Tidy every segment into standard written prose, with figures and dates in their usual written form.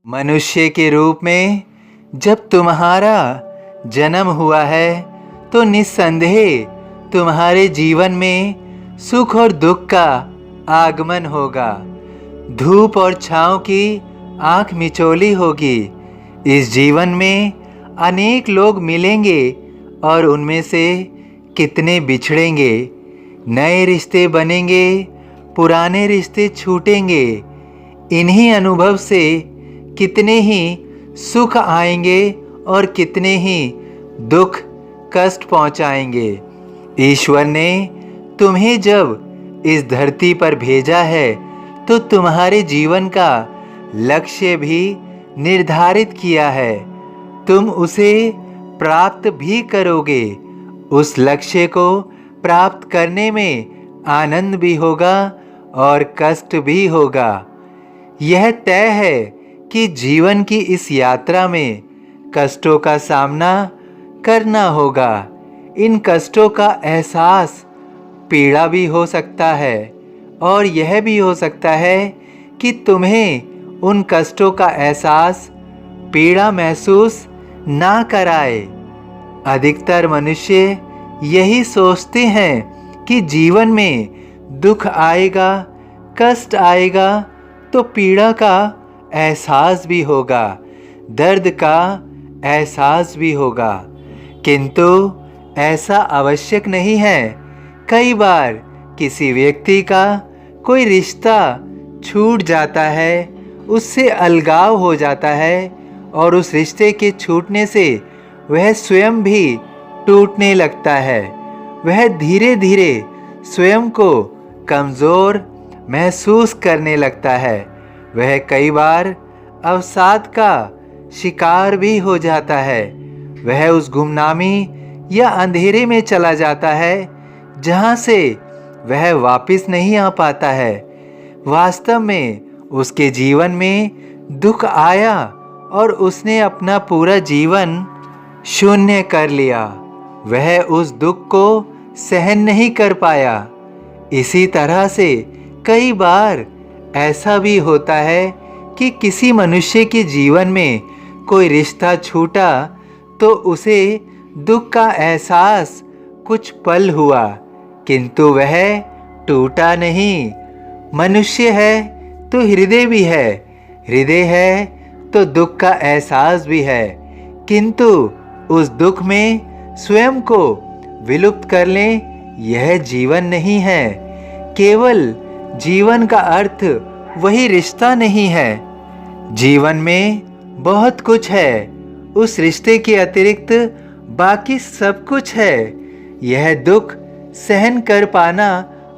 मनुष्य के रूप में जब तुम्हारा जन्म हुआ है तो निस्संदेह तुम्हारे जीवन में सुख और दुख का आगमन होगा। धूप और छांव की आंख मिचौली होगी। इस जीवन में अनेक लोग मिलेंगे और उनमें से कितने बिछड़ेंगे। नए रिश्ते बनेंगे, पुराने रिश्ते छूटेंगे। इन्हीं अनुभव से कितने ही सुख आएंगे और कितने ही दुख कष्ट पहुंचाएंगे। ईश्वर ने तुम्हें जब इस धरती पर भेजा है तो तुम्हारे जीवन का लक्ष्य भी निर्धारित किया है। तुम उसे प्राप्त भी करोगे। उस लक्ष्य को प्राप्त करने में आनंद भी होगा और कष्ट भी होगा। यह तय है कि जीवन की इस यात्रा में कष्टों का सामना करना होगा। इन कष्टों का एहसास पीड़ा भी हो सकता है और यह भी हो सकता है कि तुम्हें उन कष्टों का एहसास पीड़ा महसूस ना कराए। अधिकतर मनुष्य यही सोचते हैं कि जीवन में दुख आएगा, कष्ट आएगा तो पीड़ा का एहसास भी होगा, दर्द का एहसास भी होगा, किंतु ऐसा आवश्यक नहीं है। कई बार किसी व्यक्ति का कोई रिश्ता छूट जाता है, उससे अलगाव हो जाता है और उस रिश्ते के छूटने से वह स्वयं भी टूटने लगता है। वह धीरे धीरे स्वयं को कमज़ोर महसूस करने लगता है। वह कई बार अवसाद का शिकार भी हो जाता है। वह उस गुमनामी या अंधेरे में चला जाता है जहाँ से वह वापस नहीं आ पाता है। वास्तव में उसके जीवन में दुख आया और उसने अपना पूरा जीवन शून्य कर लिया। वह उस दुख को सहन नहीं कर पाया। इसी तरह से कई बार ऐसा भी होता है कि किसी मनुष्य के जीवन में कोई रिश्ता छूटा तो उसे दुख का एहसास कुछ पल हुआ, किंतु वह टूटा नहीं। मनुष्य है तो हृदय भी है, हृदय है तो दुख का एहसास भी है, किंतु उस दुख में स्वयं को विलुप्त कर लें यह जीवन नहीं है। केवल जीवन का अर्थ वही रिश्ता नहीं है। जीवन में बहुत कुछ है, उस रिश्ते के अतिरिक्त बाकी सब कुछ है। यह दुख सहन कर पाना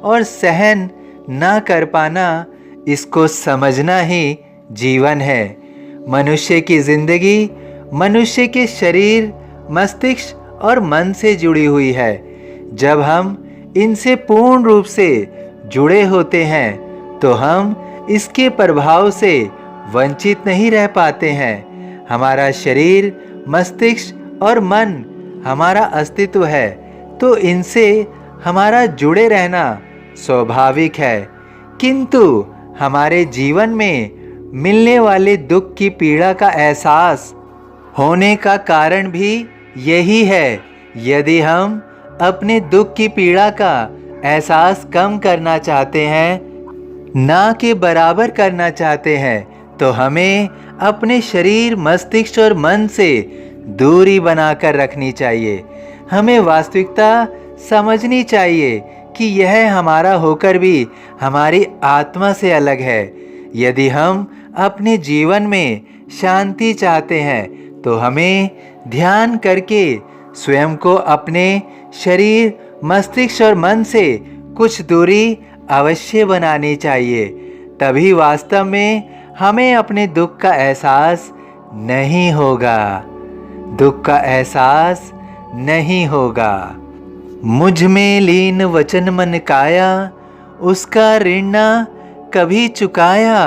और सहन ना कर पाना, इसको समझना ही जीवन है। मनुष्य की जिंदगी मनुष्य के शरीर, मस्तिष्क और मन से जुड़ी हुई है। जब हम इनसे पूर्ण रूप से जुड़े होते हैं तो हम इसके प्रभाव से वंचित नहीं रह पाते हैं। हमारा शरीर, मस्तिष्क और मन हमारा अस्तित्व है, तो इनसे हमारा जुड़े रहना स्वाभाविक है। किंतु हमारे जीवन में मिलने वाले दुख की पीड़ा का एहसास होने का कारण भी यही है। यदि हम अपने दुख की पीड़ा का एहसास कम करना चाहते हैं, ना के बराबर करना चाहते हैं, तो हमें अपने शरीर, मस्तिष्क और मन से दूरी बनाकर रखनी चाहिए। हमें वास्तविकता समझनी चाहिए कि यह हमारा होकर भी हमारी आत्मा से अलग है। यदि हम अपने जीवन में शांति चाहते हैं तो हमें ध्यान करके स्वयं को अपने शरीर, मस्तिष्क और मन से कुछ दूरी अवश्य बनानी चाहिए। तभी वास्तव में हमें अपने दुख का एहसास नहीं होगा, दुख का एहसास नहीं होगा। मुझ में लीन वचन मन काया, उसका ऋण ना कभी चुकाया।